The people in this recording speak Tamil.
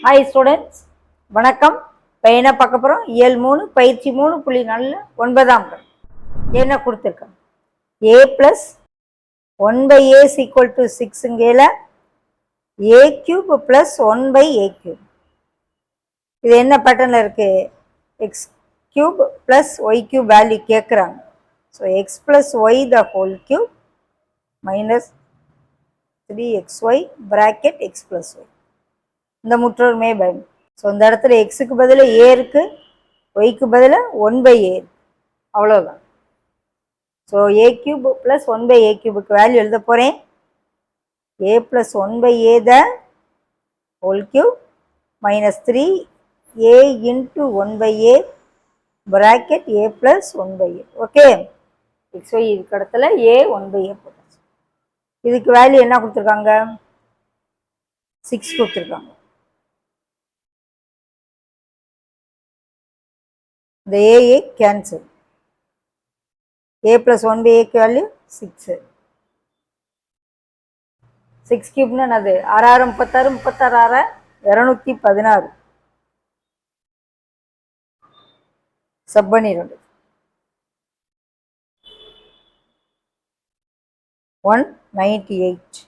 ஹாய் ஸ்டூடெண்ட்ஸ், வணக்கம். இப்போ என்ன பார்க்க போகிறோம்? இயல் 3 பயிற்சி 3.9ஆம் என்ன கொடுத்துருக்கோம்? a + 1/a = 6ங்கேல a³ + 1/a³. இது என்ன பேட்டர்னில் இருக்குது? x³ + y³ வேல்யூ கேட்குறாங்க. So x + y the whole cube minus 3xy bracket x + y. இந்த முற்றொருமை பயன். ஸோ இந்த இடத்துல எக்ஸுக்கு பதில் ஏ இருக்குது, ஒய்க்கு பதில் 1/a, அவ்வளோதான். ஸோ a³ + 1/a³ வேல்யூ எழுத போகிறேன். a + 1/a the whole cube minus 3a into 1/a bracket a + 1/a. Okay, xy இதுக்கு இடத்துல a 1/a போட்டாச்சு. இதுக்கு வேல்யூ என்ன கொடுத்துருக்காங்க? 6 கொடுத்துருக்காங்க. இந்த a cancel. a + 1/a value 6. 6³ என்னது? 6 36 36 216. சப் பண்ணிடுங்க. 198.